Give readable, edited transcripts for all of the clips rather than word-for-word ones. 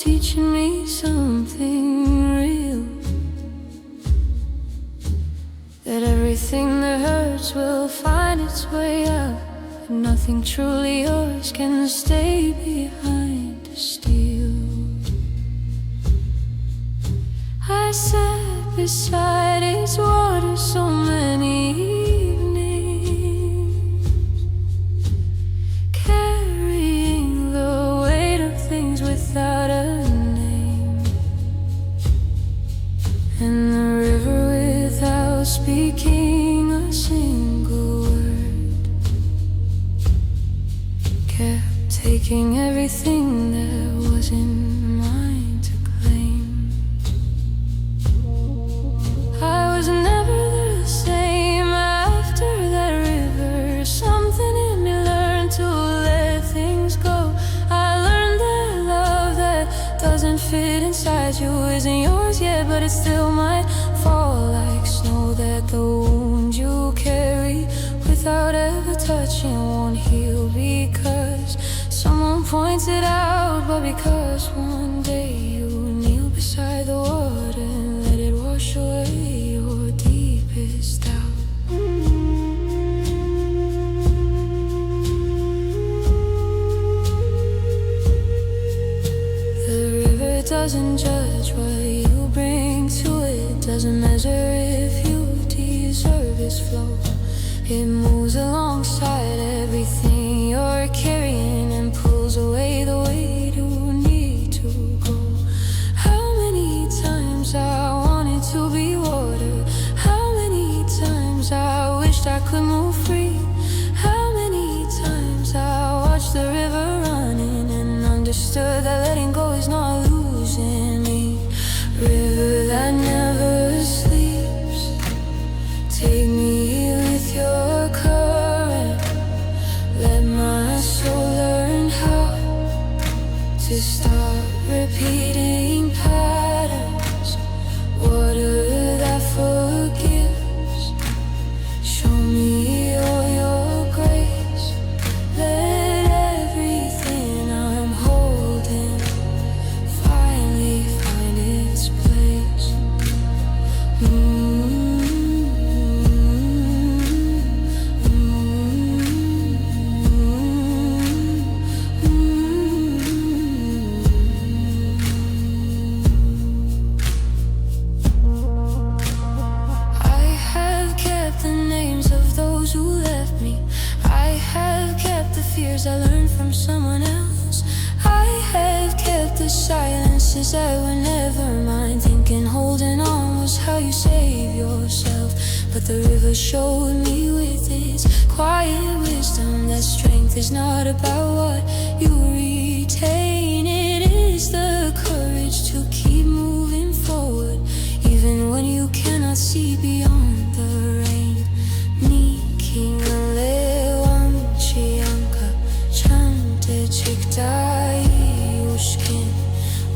teaching me something real, that everything that hurts will find its way out, and nothing truly yours can stay behind to steal. I sat beside its water so many evenings, carrying the weight of things without a name, and the river without speaking a single word kept taking everything that wasn't mine to claim. I was never the same after that river. Something in me learned to let things go. I learned that love that doesn't fit inside you isn't yours yet, but it still might fall like snow. That the wound you carry without ever touching won't heal because someone points it out, but because one day you kneel beside the water and let it wash away your deepest doubt. The river doesn't judge what you bring to it, doesn't measure if you deserve its flow. It moves alongside everything you're carrying and pulls away the weight you need to go. How many times I wanted to be water, how many times I wished I could move free, how many times I watched the river running and understood that letting go is not losing me. River that never sleeps, take me with your current. Let my soul learn how to stop repeating patterns. Water that forgives, show me all your grace. Let everything I'm holding finally find its place. Who left me. I have kept the fears I learned from someone else. I have kept the silences that were never mine, thinking holding on was how you save yourself. But the river showed me with its quiet wisdom that strength is not about what you retain. It is the courage to keep moving forward even when you cannot see beyond the rain. Kinalewanchianka chante chikdai ushkin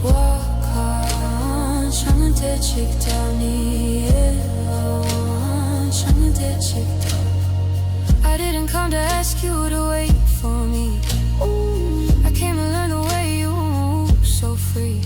wakan chante chikdani elawan chante chikdani. I didn't come to ask you to wait for me. I came to learn the way you move so free,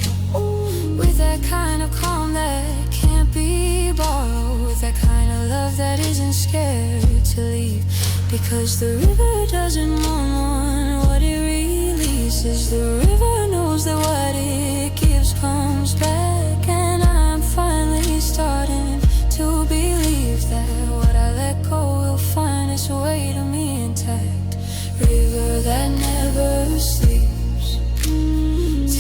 with that kind of calm that can't be borrowed, with that kind of love that isn't scared to leave. Because the river doesn't want what it releases. The river knows that what it gives comes back, and I'm finally starting to believe that what I let go will find its way to me intact. River that never sleeps,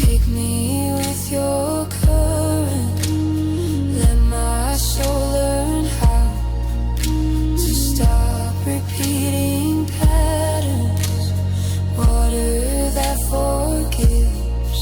take me with your current. Let my soul learn how to stop repeating patterns. Water that forgives,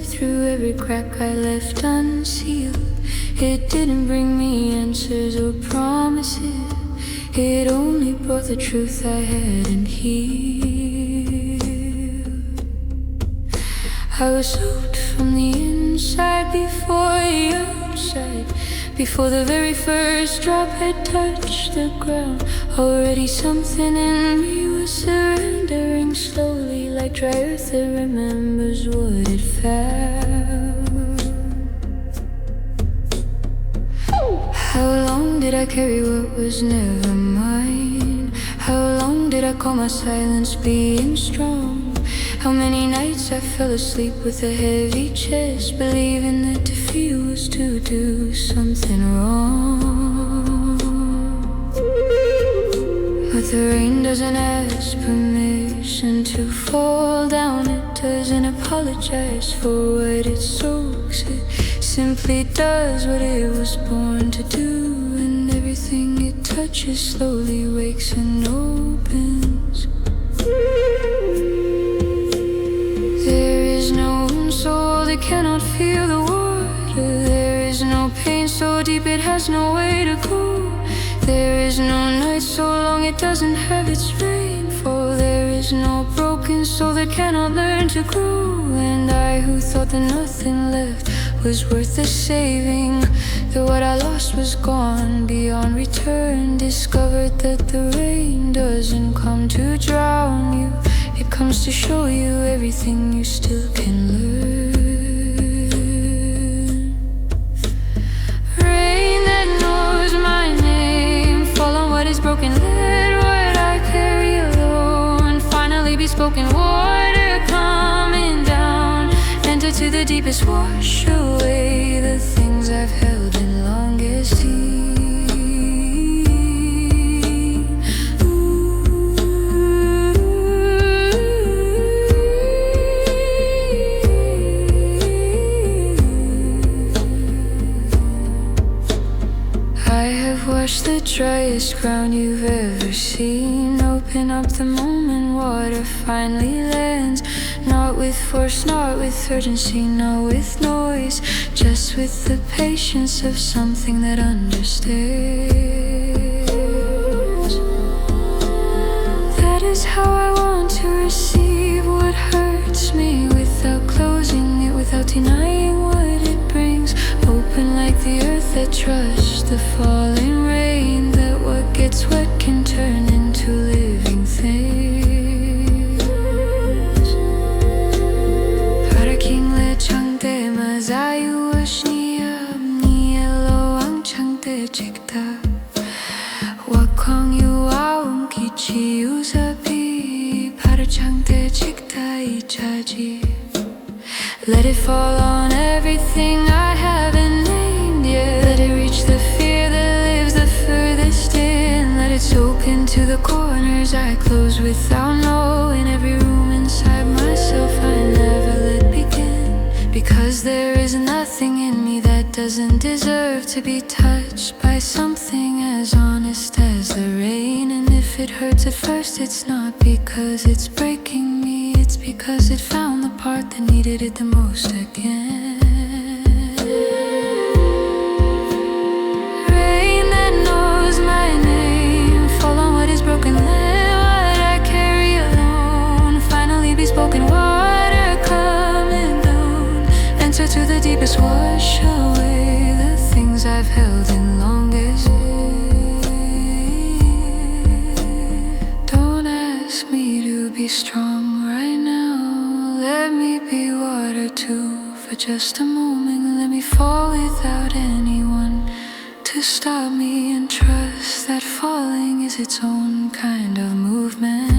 through every crack I left unsealed. It didn't bring me answers or promises. It only brought the truth I hadn't healed. I was soaked from the inside before the outside. Before the very first drop had touched the ground, already something in me was surrendering slowly, like dry earth that remembers what it found. How long did I carry what was never mine? How long did I call my silence being strong? How many nights I fell asleep with a heavy chest, believing that to feel was to do something wrong. But the rain doesn't ask permission to fall down. It doesn't apologize for what it soaks. It simply does what it was born to do, and everything it touches slowly wakes and opens. Soul that cannot feel the water. There is no pain so deep it has no way to go. There is no night so long it doesn't have its rainfall. There is no broken soul that cannot learn to grow. And I who thought that nothing left was worth the saving, that what I lost was gone beyond return, discovered that the rain doesn't come to drown you. It comes to show you everything you still can learn. Rain that knows my name, fall on what is broken, let what I carry alone finally be spoken. Water coming down, enter to the deepest, wash away the things I've held in longest heat. Wash the driest ground you've ever seen. Open up the moment water finally lands. Not with force, not with urgency, not with noise, just with the patience of something that understands. That is how I want to receive what hurts me, without closing it, without denying what it brings. Open like the earth that trusts the falling rain, that what gets wet can turn into living things. Para king le changte mazayu ashniya nielo ang changte chikta wakong yu aum kichi usabi para changte chikta ichaji. Let it fall on everything I haven't named yet. Let it reach the fear that lives the furthest in. Let it soak into the corners I close without knowing. Every room inside myself I never let begin. Because there is nothing in me that doesn't deserve to be touched by something as honest as the rain. And if it hurts at first, it's not because it's breaking me, it's because it found the part that needed it the most again. Rain that knows my name, fall on what is broken, let what I carry alone finally be spoken. Water coming down, enter to the deepest, wash away the things I've held in longest. Don't ask me to be strong right now, let me be water too for just a moment. Let me fall without anyone to stop me, and trust that falling is its own kind of movement.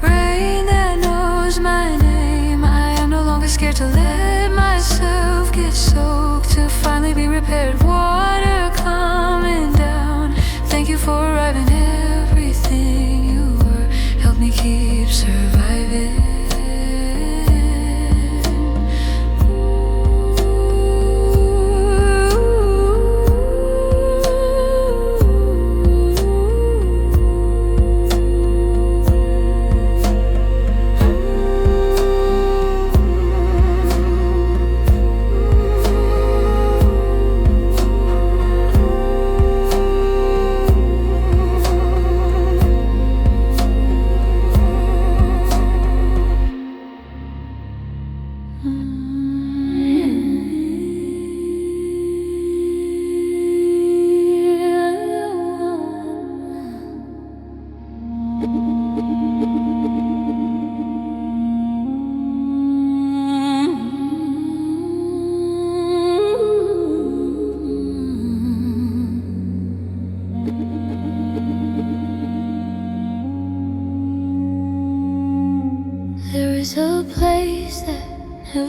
Rain that knows my name, I am no longer scared to let myself get soaked, to finally be repaired. Water coming down, thank you for arriving. Everything you were helped me keep surviving.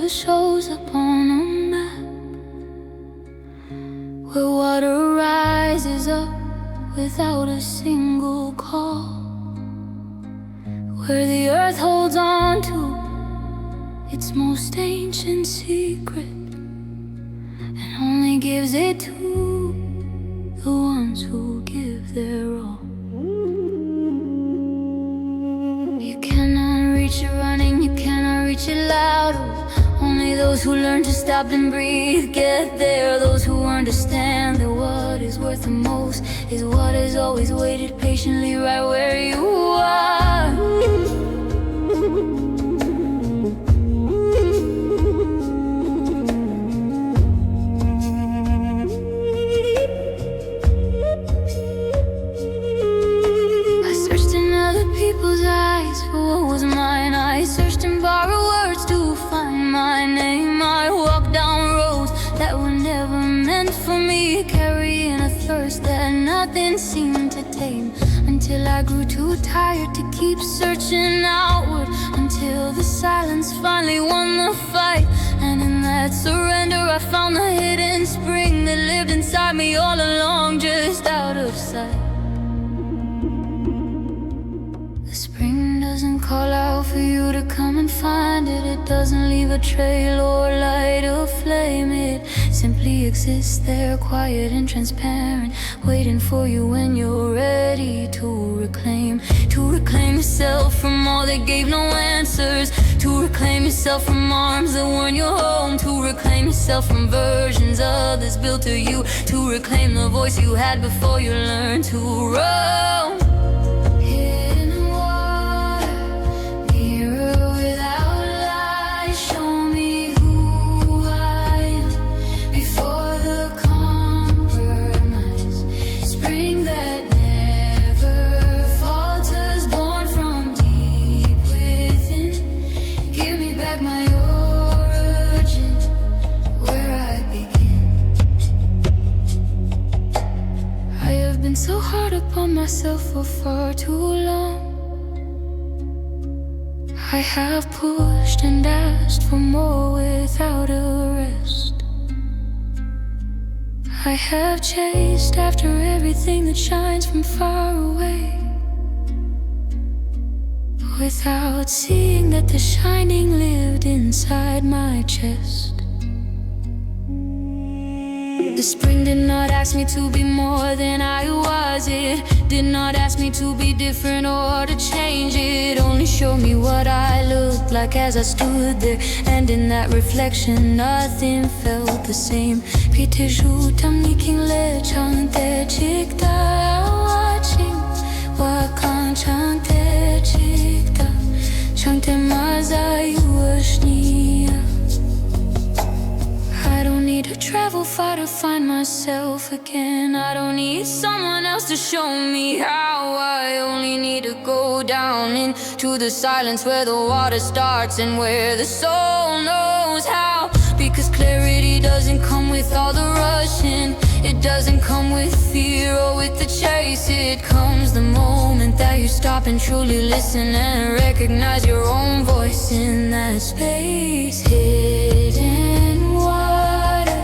never shows up on a map, where water rises up without a single call, where the earth holds on to its most ancient secret and only gives it to the ones who give their all. You cannot reach it running, you cannot reach it loud. Only those who learn to stop and breathe get there. Those who understand that what is worth the most is what has always waited patiently right where you are. I searched in other people's eyes for what was mine. I searched in borrowed words to find my name. I walked down roads that were never meant for me, carrying a thirst that nothing seemed to tame, until I grew too tired to keep searching outward, until the silence finally won the fight. And in that surrender I found the hidden spring that lived inside me all along, just out of sight. The spring doesn't call out for you to come and find it. It doesn't leave a trail or light a flame. It simply exists there, quiet and transparent, waiting for you when you're ready to reclaim yourself from all that gave no answers, to reclaim yourself from arms that weren't your home, to reclaim yourself from versions others built to you, to reclaim the voice you had before you learned to roam. So hard upon myself for far too long. I have pushed and asked for more without a rest. I have chased after everything that shines from far away, without seeing that the shining lived inside my chest. The spring did not ask me to be more than I was. It did not ask me to be different or to change. It only showed me what I looked like as I stood there, and in that reflection nothing felt the same. Pite jutam niking le chante chikta watching wakan chante chikta chante maza yuashnia. I don't need to travel far to find myself again. I don't need someone else to show me how. I only need to go down into the silence where the water starts and where the soul knows how. Because clarity doesn't come with all the rushing, it doesn't come with fear or with the chase. It comes the moment that you stop and truly listen and recognize your own voice in that space. Hidden water,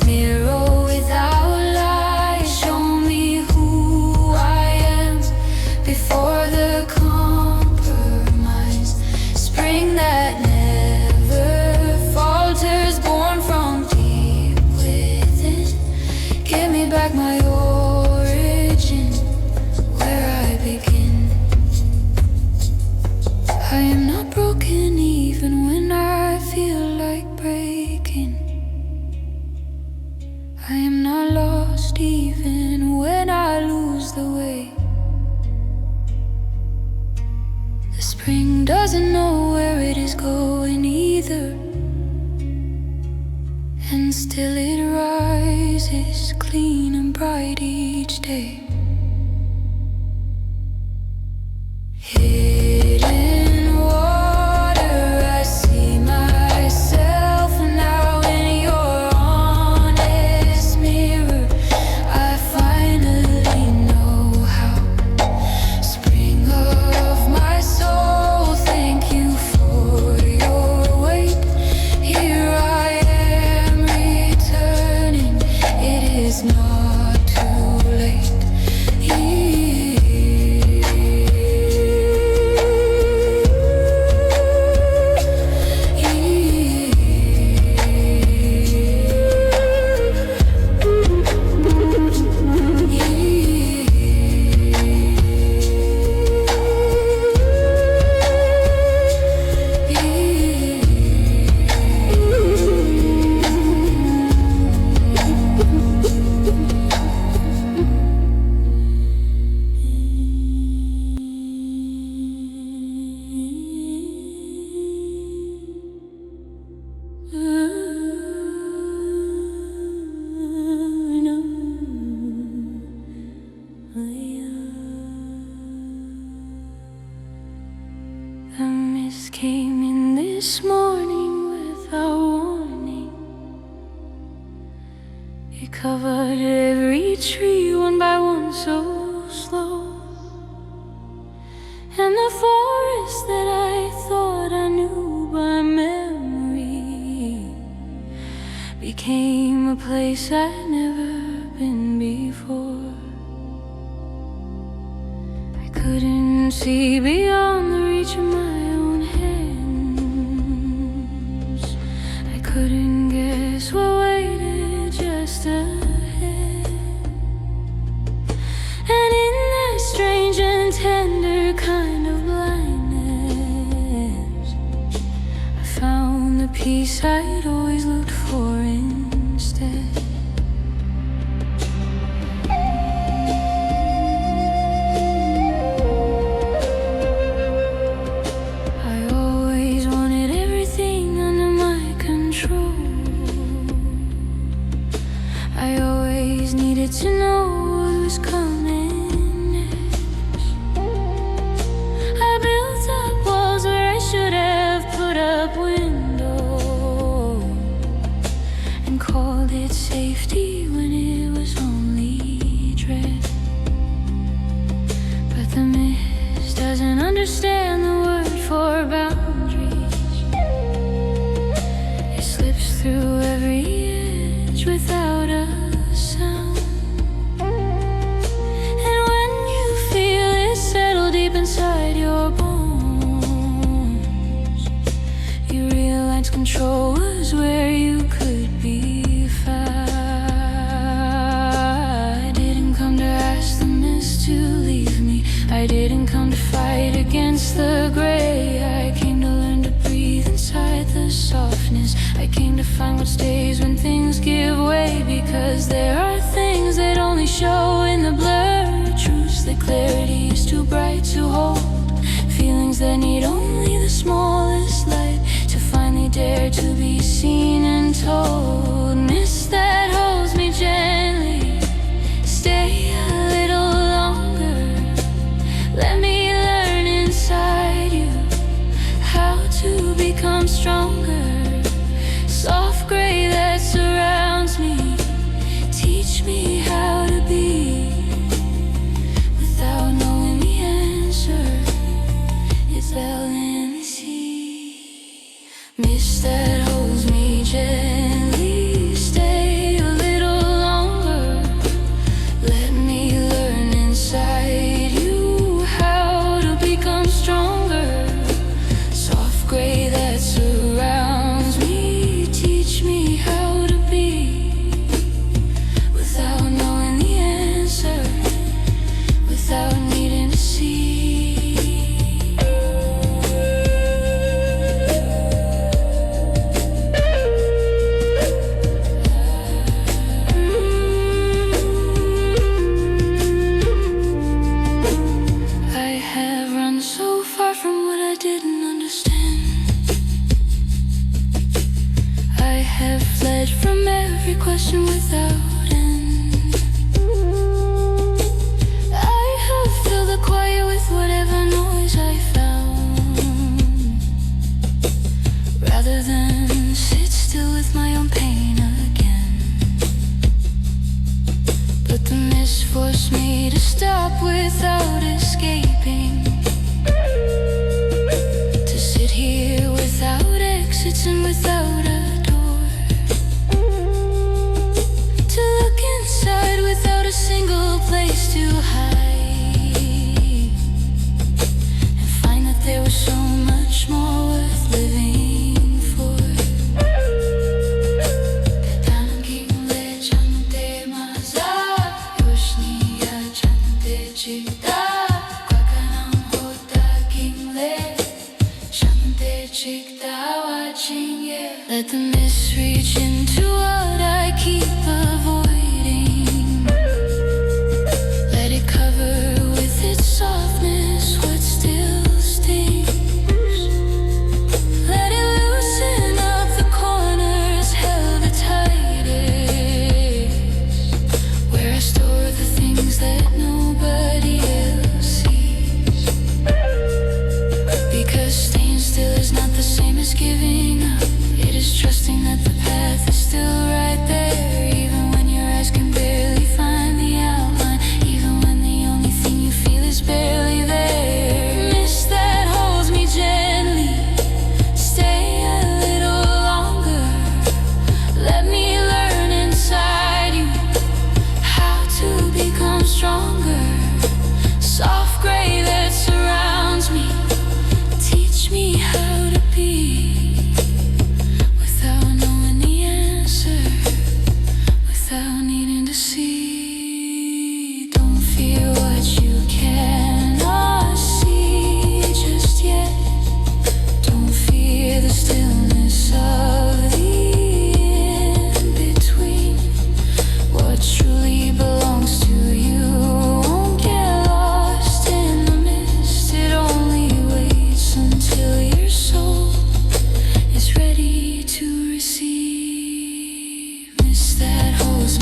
mirror without light, show me who I am before the compromise. Spring that never falters, born from deep within. Give me back my origin, where I begin. I am not broken even when I feel like breaking. I am not lost even when I lose the way. The spring doesn't know where it is going either, and still it rises clean and bright each day. Hidden water, I see myself now in your honest mirror. I finally know how. Spring of my soul, thank you for your weight. this morning without warning. It covered every tree one by one so slow, and the forest that I thought I knew by memory became a place I'd never been before. I couldn't see beyond the reach of my own hands. I couldn't guess what waited just ahead. And in that strange and tender kind of blindness, I found the peace I'd always looked for instead. Needed to know what was coming next. I built up walls where I should have put up windows, and called it safety when it was only dread. But the mist doesn't understand the word for boundaries. It slips through every edge without a sound. And when you feel it settle deep inside your bones, you realize control was where you could be found. I didn't come to ask the mist to leave me. I didn't come to fight against the gray. I came to learn to breathe inside the softness. I came to find what stays when things give way, because there are things that only show in the blur. Truths that clarity is too bright to hold. Feelings that need only the smallest light to finally dare to be seen and told. Mist that holds me gently, stay a little longer. Let me learn inside you how to become stronger. Soft gray that surrounds me, teach me how to be without knowing the answer. It's fell in the sea. Mist that holds me gently, stay a little longer. Let me learn inside you how to become stronger. Soft gray that surrounds me, teach me how to be without knowing the answer, without needing to see. I have run so far from what I didn't understand. I have fled from every question without end. I have filled the quiet with whatever noise I found, rather than sit still with my own pain again. But the mist forced me to stop without escaping, to sit here without exits and without a door, to look inside without a single place to hide, and find that there was so much more worth living for. Let the mist reach into what I keep avoiding. Let it cover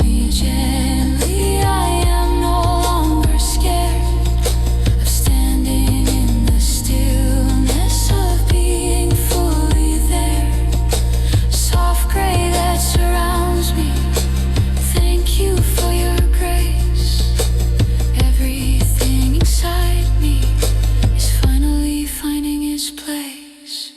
me gently. I am no longer scared of standing in the stillness of being fully there. Soft gray that surrounds me, thank you for your grace. Everything inside me is finally finding its place.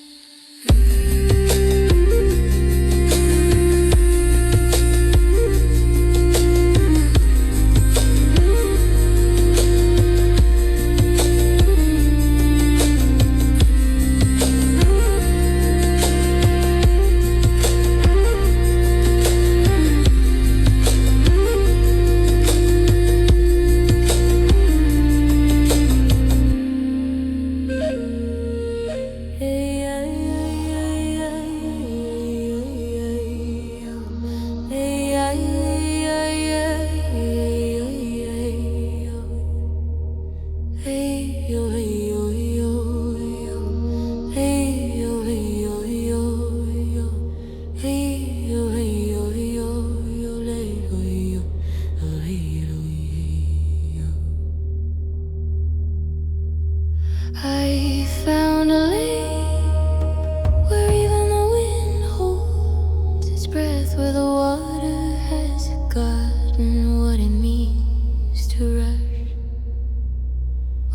I found a lake where even the wind holds its breath, where the water has forgotten what it means to rush,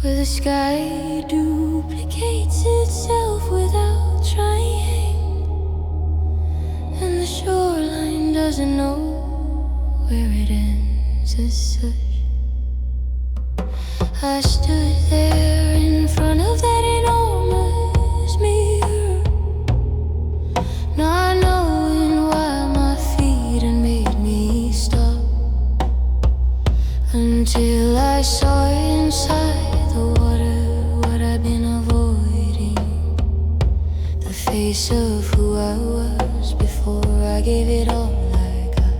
where the sky duplicates itself without trying, and the shoreline doesn't know where it ends as such. I stood there in front of that enormous mirror, not knowing why my feet had made me stop, until I saw inside the water what I'd been avoiding, the face of who I was before I gave it all I got.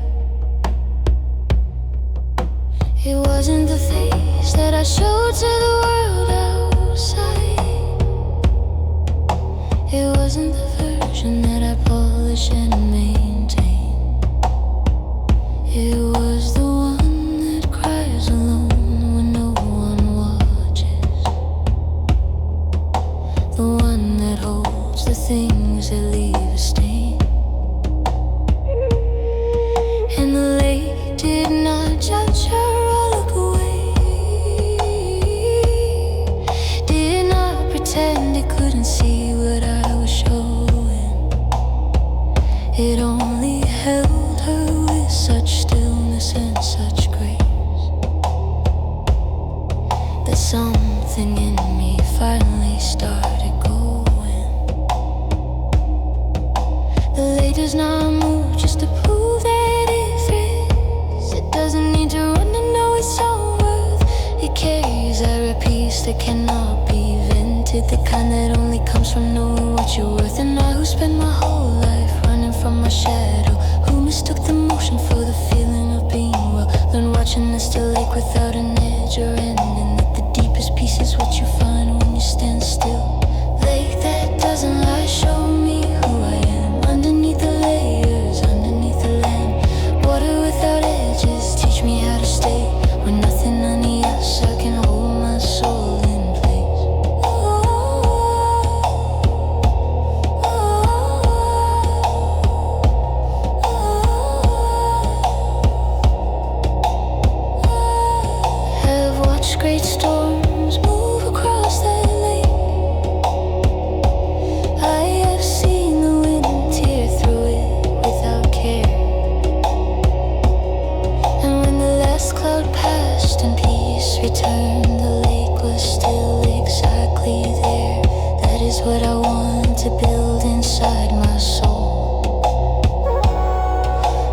It wasn't the face that I showed to the world outside. It wasn't the version that I polish and maintain. It was the one that cries alone when no one watches, the one that holds the things that leave a stain. And the lake did not judge her or look away, did not pretend it couldn't see what I was showing. It only held her with such stillness and such grace that something in me finally started going. The lake does not move just to prove that it fits. It doesn't need to run to know its own worth. It carries a peace that cannot be vented, the kind that only comes from knowing what you're worth. And I, who spent my whole life running from my shadow, who mistook the motion for the feeling of being well, learned watching the still lake without an edge or ending, that the deepest peace is what you find when you stand still. Lake that doesn't lie, show me who I am underneath the layers, underneath the land. Water without edges, teach me how to stay when nothing on the outside can hold my soul in place. Have watched great storms move across that lake. I have seen the wind tear through it without care. And when the last cloud passed and peace returned, the lake was still exactly there. That is what I want to build inside my soul.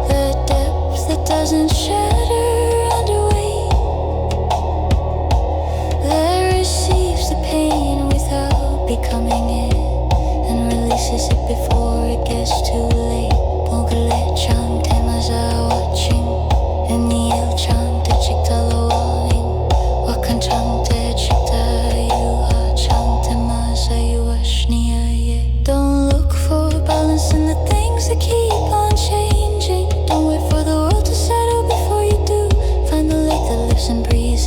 The depth that doesn't shatter under weight, that receives the pain without becoming it, and releases it before it gets too late. Mogale chant maza watching, and the el chant chikta lawing. Wakan chant chikta you chant maza you ashniya. Don't look for balance in the things that keep on changing. Don't wait for the world to settle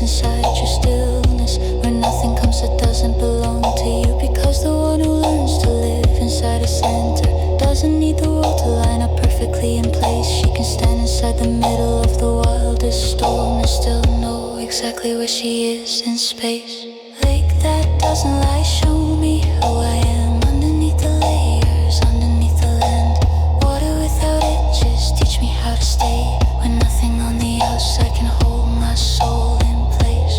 lives inside your stillness, where nothing comes that doesn't belong to you. Because the one who learns to live inside a center doesn't need the world to line up perfectly in place. She can stand inside the middle of the wildest storm and still know exactly where she is in space. Lake that doesn't lie, show me who I am underneath the layers, underneath the land. Water without edges, teach me how to stay when nothing on the outside can hold my soul in place.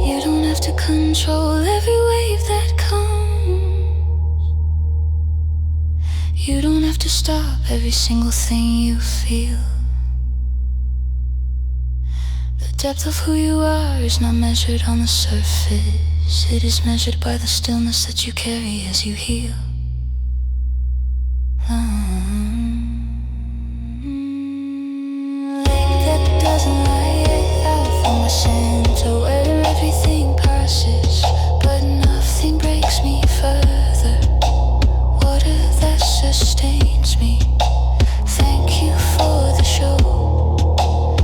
You don't have to control every wave that comes. You don't have to stop every single thing you feel. The depth of who you are is not measured on the surface. It is measured by the stillness that you carry as you heal. Lake that doesn't lie, out from the center where everything passes, but nothing breaks me further. Water that sustains me. Thank you for the show.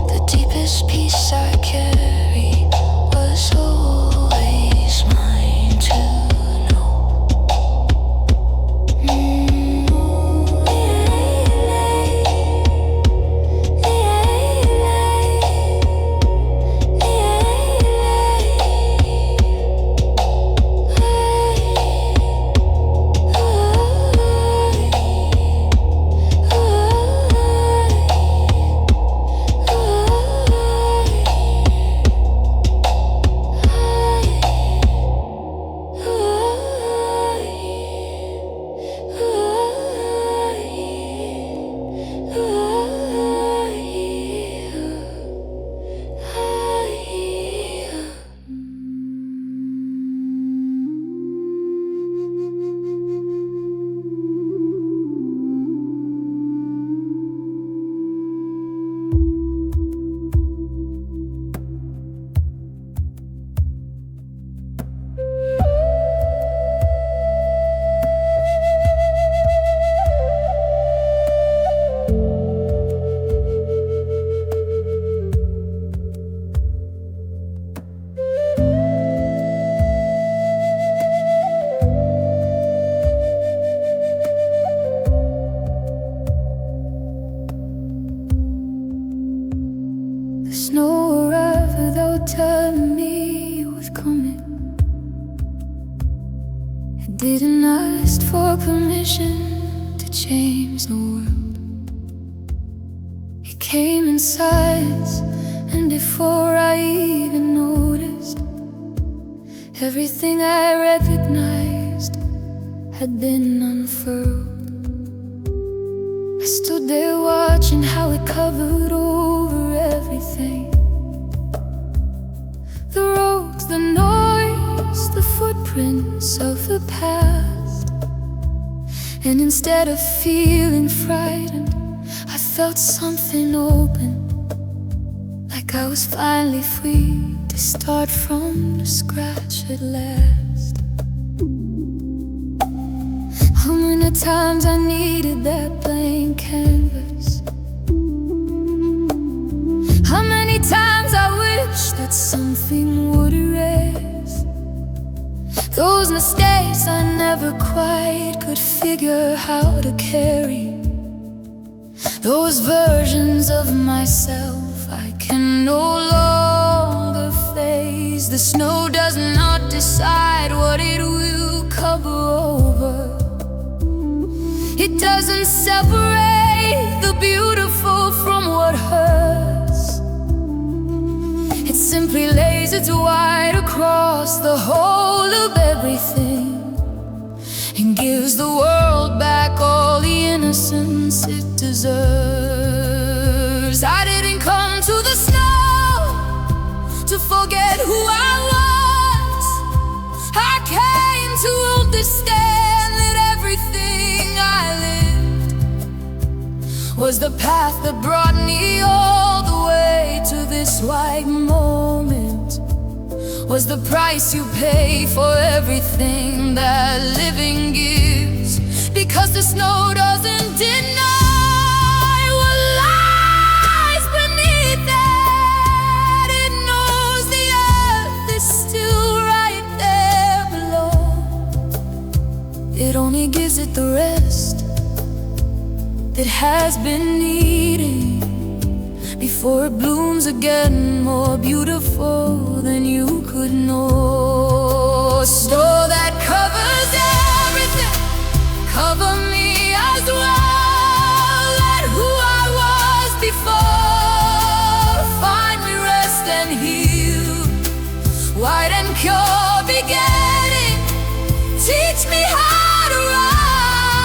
The deepest peace I carry was always mine to know. There's no arrival without telling me you was coming. I didn't ask for permission to change the world. It came in sights, and before I even noticed, everything I recognized had been unfurled. I stood there watching how it covered over everything. The roads, the noise, the footprints of the past. And instead of feeling frightened, I felt something open, like I was finally free to start from the scratch at last. How many times I needed that blank canvas. How many times I wish that something would erase those mistakes I never quite could figure how to carry. Those versions of myself I can no longer face. The snow does not decide what it will cover over. It doesn't separate the beautiful from what hurts. It simply lays its white across the whole of everything and gives the world back all the innocence it deserves. I didn't come to the snow to forget who I was. I came to understand that everything I lived was the path that brought me all the way to this white moment, was the price you pay for everything that living gives. Because the snow doesn't deny what lies beneath it. It knows the earth is still right there below. It only gives it the rest it has been needing before it blooms again, more beautiful than you could know. Snow that covers everything, cover me as well. Let who I was before find me rest and heal. White and pure beginning, teach me how to rise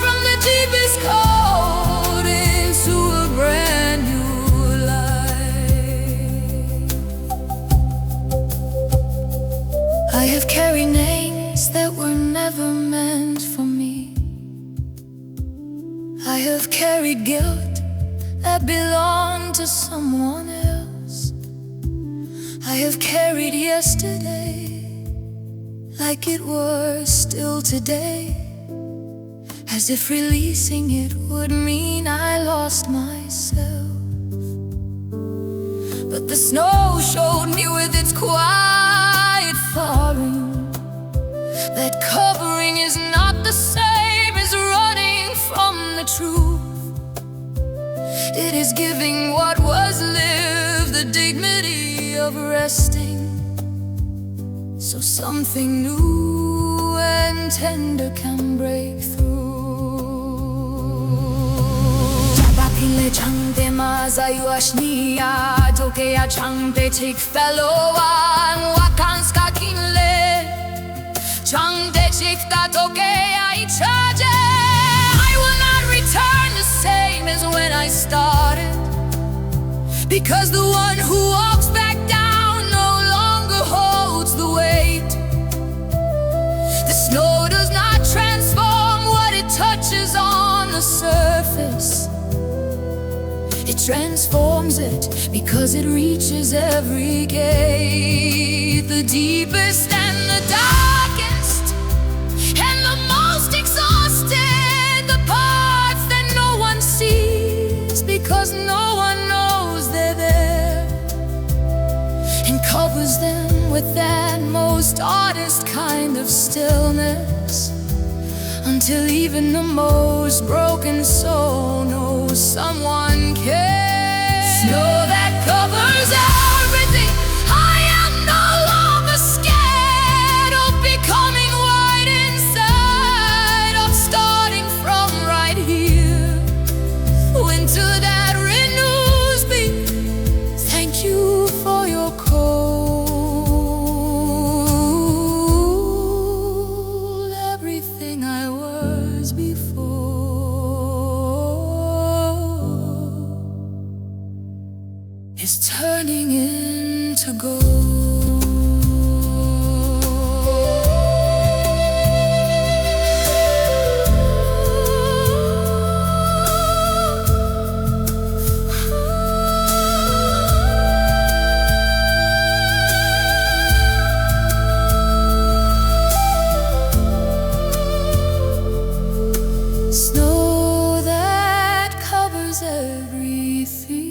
from the deepest cold into a brand new life. I have carried names that were never meant for me. I have carried guilt that belonged to someone else. I have carried yesterday like it was still today, as if releasing it would mean I lost myself. But the snow showed me with its quiet thawing that covering is not the same as running from the truth. It is giving what was lived the dignity of resting, so something new and tender can break through. Jabakile chante mazayu ashnia toke ya chante tik feloan wakanska kinle chante chikta toke ya ichaje. I will not return the same as when I started, because the one who walks back down no longer holds the weight. The snow does not transform what it touches on the surface. It transforms it because it reaches every gate, the deepest and the darkest and the most exhausted, the parts that no one sees because no one knows they're there, and covers them with that most honest kind of stillness, until even the most broken soul knows someone cares. Snow that covers everything, I am no longer scared of becoming white inside, of starting from right here. Winter that renews me, thank you for your cold. Everything I was before is turning into gold. Snow that covers everything.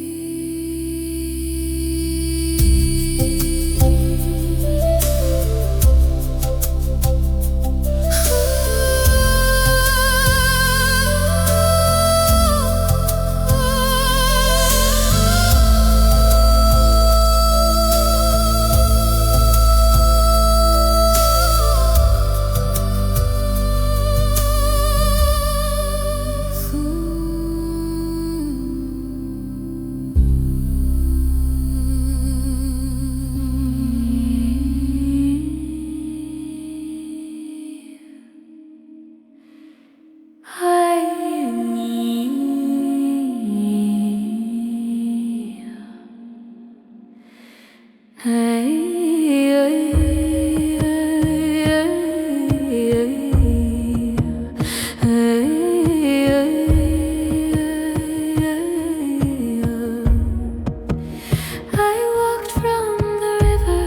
I walked from the river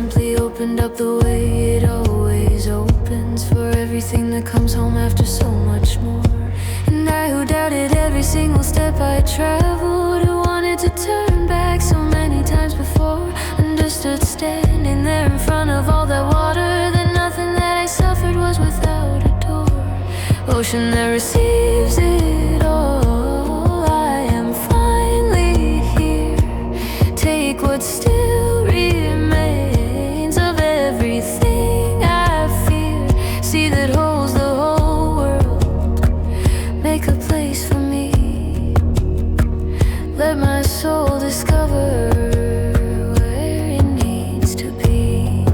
simply opened up the way it always opens, for everything that comes home after so much more. And I, who doubted every single step I traveled, who wanted to turn back so many times before, understood standing there in front of all that water, that nothing that I suffered was without a door. Ocean that receives it all, I am finally here. Take what still remains of everything I fear. See that holds the whole world. Make a place for me. Let my soul discover where it needs to be.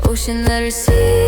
Ocean that receives